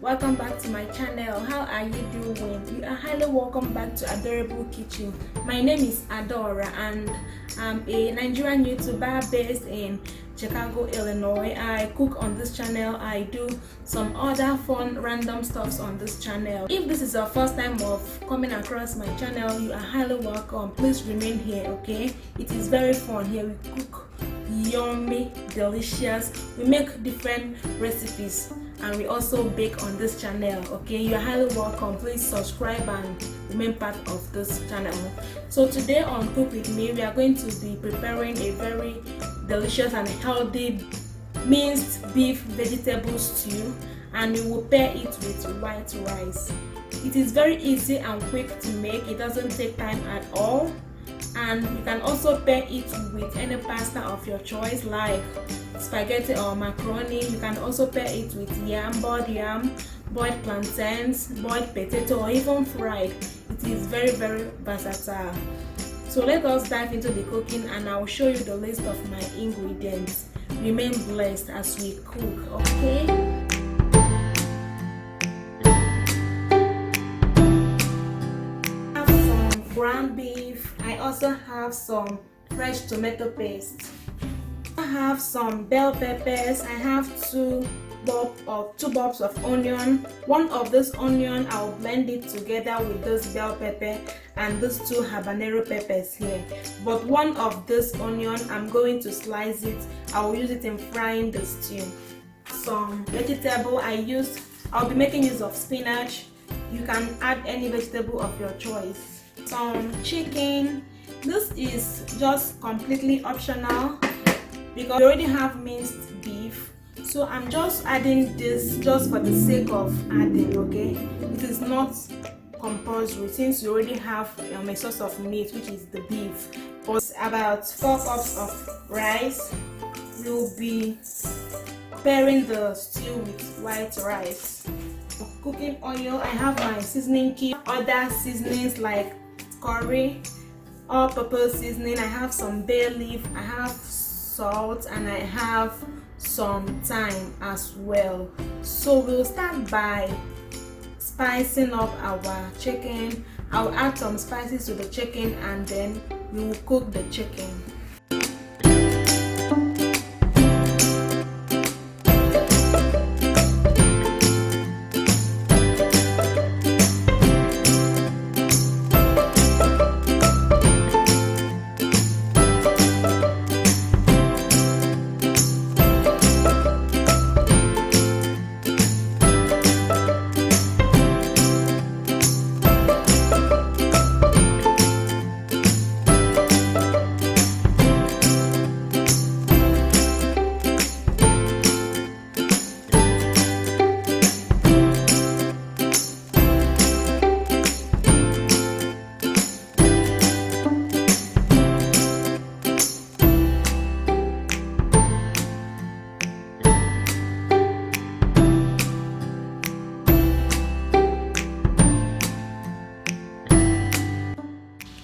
welcome back to my channel. How are you doing? You are highly welcome back to Adorable Kitchen. My name is Adora and I'm a Nigerian YouTuber based in Chicago, Illinois. I cook on this channel. I do some other fun random stuffs on this channel. If this is your first time of coming across my channel, you are highly welcome. Please remain here, okay? It is very fun here. We cook yummy, delicious. We make different recipes and we also bake on this channel, okay? You are highly welcome. Please subscribe and remain part of this channel. So today on Cook With Me, we are going to be preparing a very delicious and healthy minced beef vegetable stew, and we will pair it with white rice. It is very easy and quick to make. It doesn't take time at all, and you can also pair it with any pasta of your choice like spaghetti or macaroni. You can also pair it with yam, boiled plantains, boiled potato, or even fried. It is very versatile. So let us dive into the cooking and I will show you the list of my ingredients. Remain blessed as we cook, okay? I have some ground beef. I also have some fresh tomato paste. I have some bell peppers. I have two bulbs of onion. One of this onion, I'll blend it together with this bell pepper and these two habanero peppers here. But one of this onion, I'm going to slice it. I'll use it in frying the stew. Some vegetable I'll be making use of spinach. You can add any vegetable of your choice. Some chicken. This is just completely optional because we already have minced beef. So I'm just adding this just for the sake of adding, okay? It is not compulsory since you already have a source of meat, which is the beef. But about 4 cups of rice. We'll be pairing the stew with white rice. For cooking oil, I have my seasoning kit. Other seasonings like curry, all-purpose seasoning. I have some bay leaf. I have salt, and I have some thyme as well. So we'll start by spicing up our chicken. I'll add some spices to the chicken and then we will cook the chicken.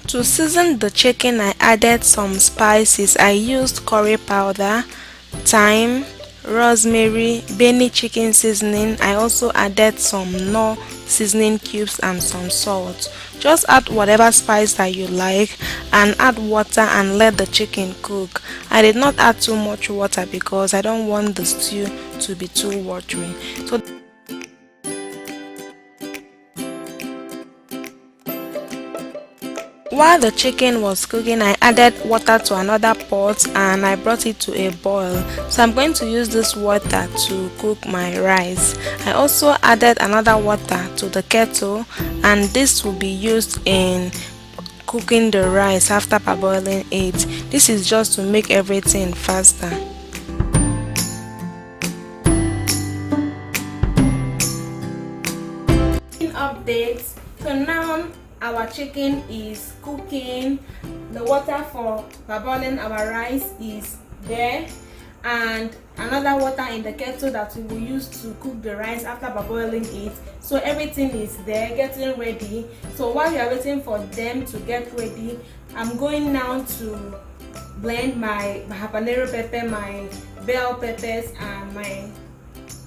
To season the chicken, I added some spices. I used curry powder, thyme, rosemary, Benny chicken seasoning. I also added some Knorr seasoning cubes and some salt. Just add whatever spice that you like and add water and let the chicken cook. I did not add too much water because I don't want the stew to be too watery. So while the chicken was cooking, I added water to another pot and I brought it to a boil. So I'm going to use this water to cook my rice. I also added another water to the kettle and this will be used in cooking the rice after parboiling it. This is just to make everything faster. Updates. So now our chicken is cooking. The water for parboiling our rice is there, and another water in the kettle that we will use to cook the rice after parboiling it. So everything is there, getting ready. So while we are waiting for them to get ready, I'm going now to blend my habanero pepper, my bell peppers, and my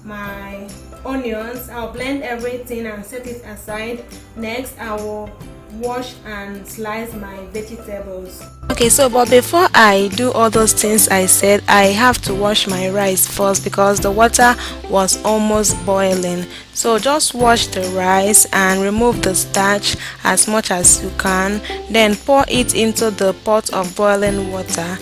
my onions. I'll blend everything and set it aside. Next, I will wash and slice my vegetables. Okay, so but before I do all those things I said, I have to wash my rice first because the water was almost boiling. So just wash the rice and remove the starch as much as you can, then pour it into the pot of boiling water.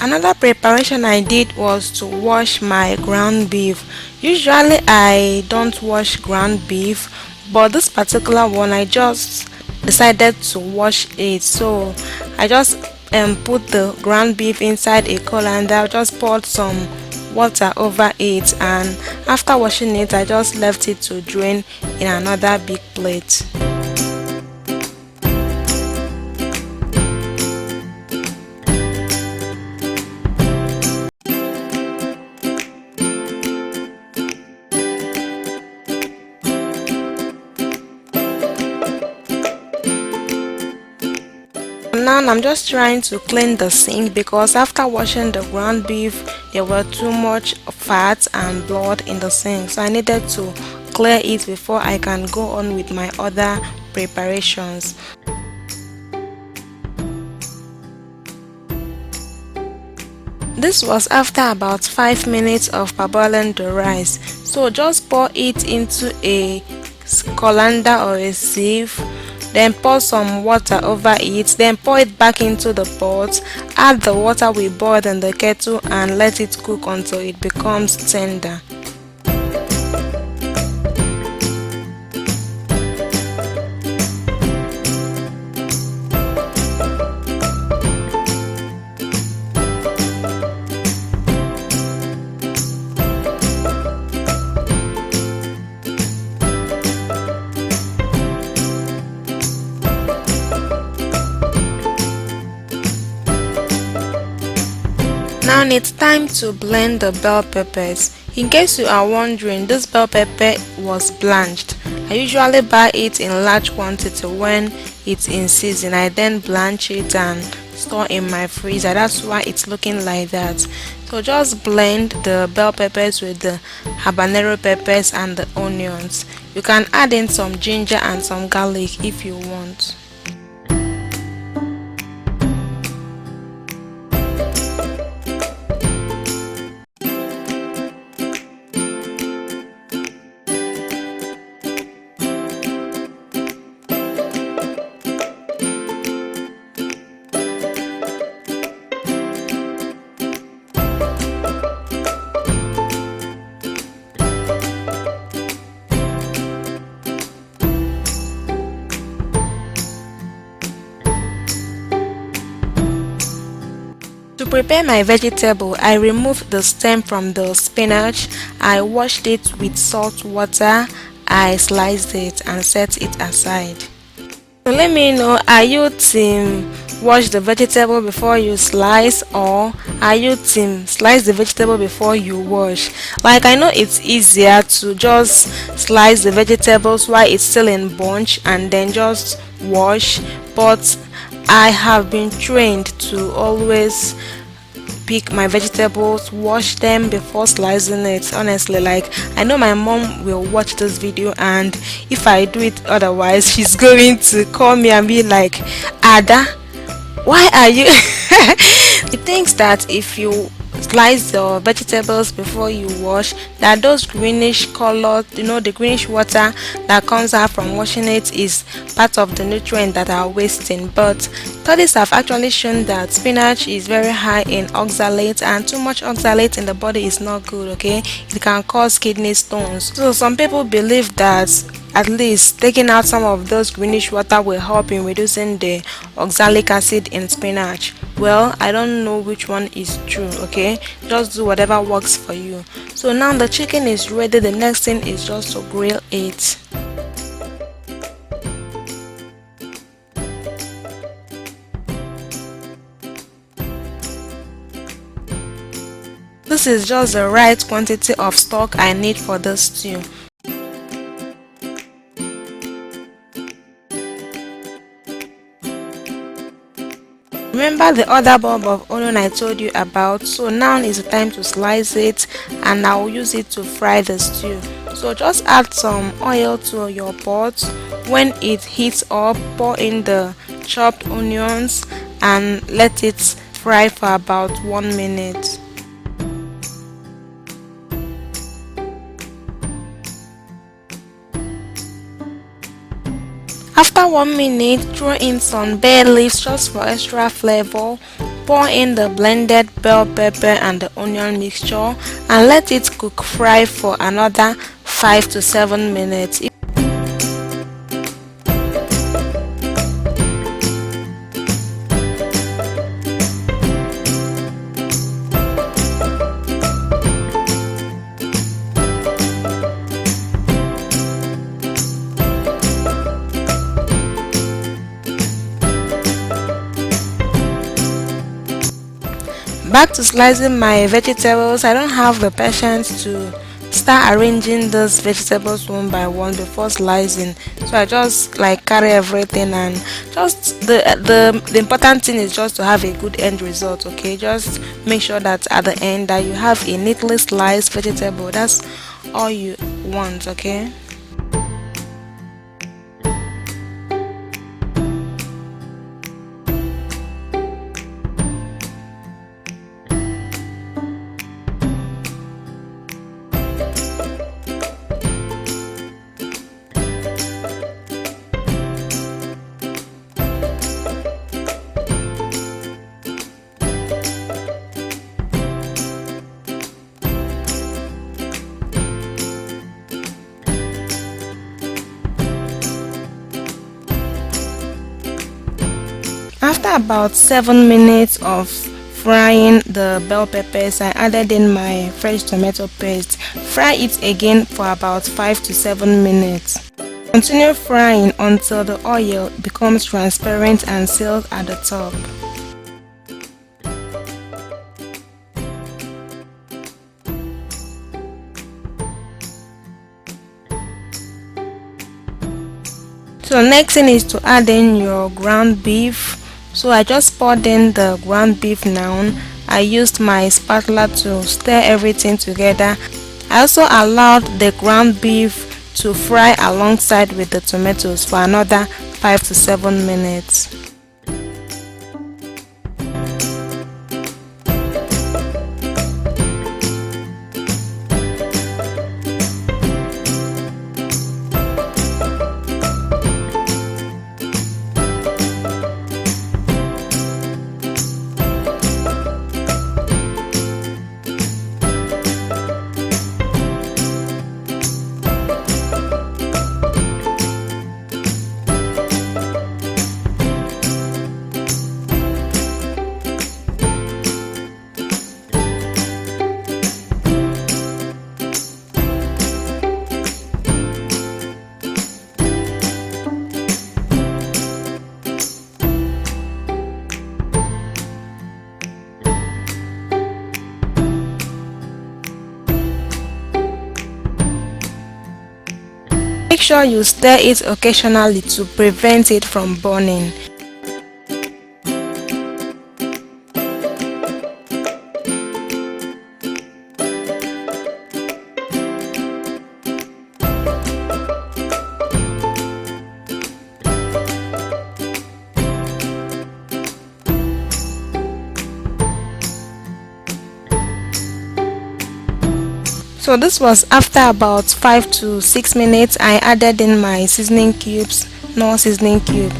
Another preparation I did was to wash my ground beef. Usually I don't wash ground beef, but this particular one I just decided to wash it. So I just put the ground beef inside a colander, just poured some water over it, and after washing it I just left it to drain in another big plate. Now I'm just trying to clean the sink because after washing the ground beef there were too much fat and blood in the sink, so I needed to clear it before I can go on with my other preparations. This was after about 5 minutes of parboiling the rice, so just pour it into a colander or a sieve, then pour some water over it, then pour it back into the pot, add the water we boiled in the kettle and let it cook until it becomes tender. Now it's time to blend the bell peppers. In case you are wondering, this bell pepper was blanched. I usually buy it in large quantity when it's in season. I then blanch it and store in my freezer. That's why it's looking like that. So just blend the bell peppers with the habanero peppers and the onions. You can add in some ginger and some garlic if you want. To prepare my vegetable, I removed the stem from the spinach, I washed it with salt water, I sliced it and set it aside. So let me know, are you team wash the vegetable before you slice, or are you team slice the vegetable before you wash? Like, I know it's easier to just slice the vegetables while it's still in bunch and then just wash, but I have been trained to always pick my vegetables, wash them before slicing it. Honestly, like, I know my mom will watch this video, and if I do it otherwise she's going to call me and be like, Ada, why are you it thinks that if you slice the vegetables before you wash, that those greenish color, the greenish water that comes out from washing it is part of the nutrient that are wasting. But studies have actually shown that spinach is very high in oxalate, and too much oxalate in the body is not good. Okay, it can cause kidney stones. So some people believe that at least taking out some of those greenish water will help in reducing the oxalic acid in spinach. Well, I don't know which one is true. Okay, just do whatever works for you. So now the chicken is ready. The next thing is just to grill it. This is just the right quantity of stock I need for this stew. Remember the other bulb of onion I told you about? So now is the time to slice it, and I will use it to fry the stew. So just add some oil to your pot. When it heats up, pour in the chopped onions and let it fry for about 1 minute. After 1 minute, throw in some bay leaves just for extra flavor. Pour in the blended bell pepper and the onion mixture and let it cook fry for another 5 to 7 minutes. Back to slicing my vegetables. I don't have the patience to start arranging those vegetables one by one before slicing, so I just like carry everything, and just the important thing is just to have a good end result. Okay, just make sure that at the end that you have a neatly sliced vegetable. That's all you want. Okay. After about 7 minutes of frying the bell peppers, I added in my fresh tomato paste. Fry it again for about 5 to 7 minutes. Continue frying until the oil becomes transparent and sealed at the top. So next thing is to add in your ground beef. So I just poured in the ground beef now. I used my spatula to stir everything together. I also allowed the ground beef to fry alongside with the tomatoes for another 5 to 7 minutes. Make sure you stir it occasionally to prevent it from burning. So this was after about 5 to 6 minutes. I added in my seasoning cubes, no seasoning cube.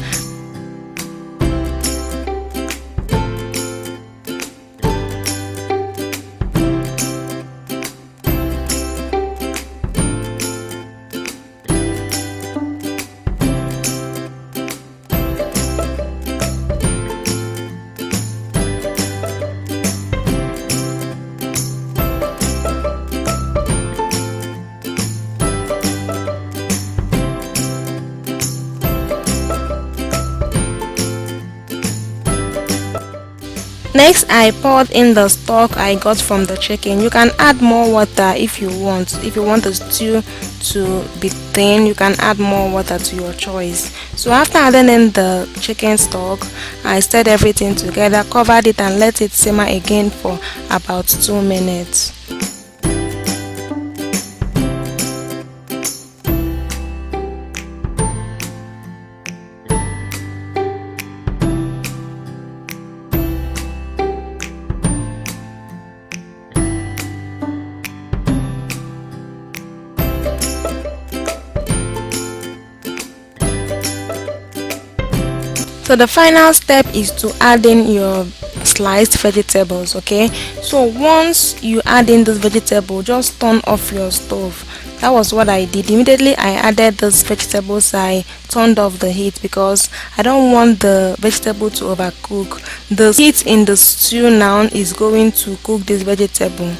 Next, I poured in the stock I got from the chicken. You can add more water if you want. If you want the stew to be thin, you can add more water to your choice. So after adding in the chicken stock, I stirred everything together, covered it and let it simmer again for about 2 minutes. So the final step is to add in your sliced vegetables. Okay, so once you add in this vegetable, just turn off your stove. That was what I did. Immediately I added those vegetables, I turned off the heat because I don't want the vegetable to overcook. The heat in the stew now is going to cook this vegetable.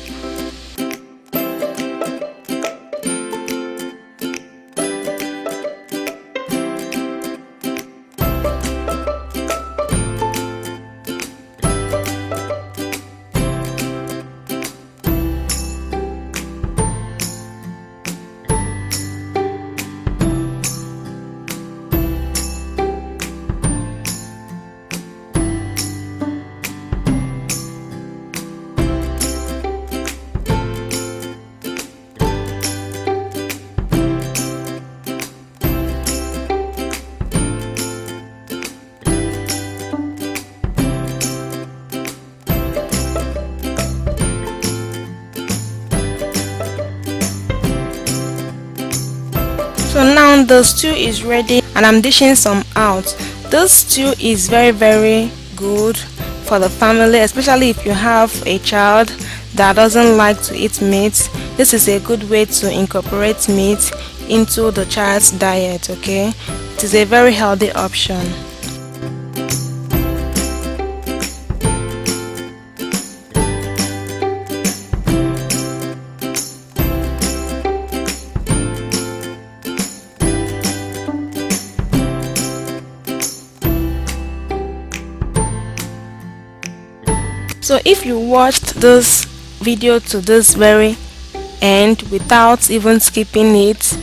So now the stew is ready and I'm dishing some out. This stew is very good for the family, especially if you have a child that doesn't like to eat meat. This is a good way to incorporate meat into the child's diet. Okay, it is a very healthy option. So if you watched this video to this very end without even skipping it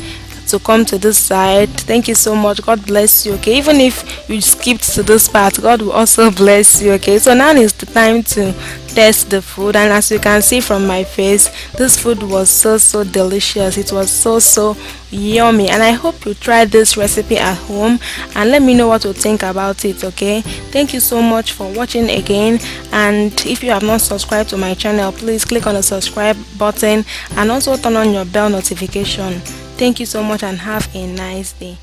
to come to this side, thank you so much. God bless you. Okay, even if you skipped to this part, God will also bless you. Okay, so now is the time to test the food, and as you can see from my face, this food was so delicious. It was so yummy, and I hope you try this recipe at home and let me know what you think about it. Okay, thank you so much for watching again, and if you have not subscribed to my channel, please click on the subscribe button and also turn on your bell notification. Thank you so much and have a nice day.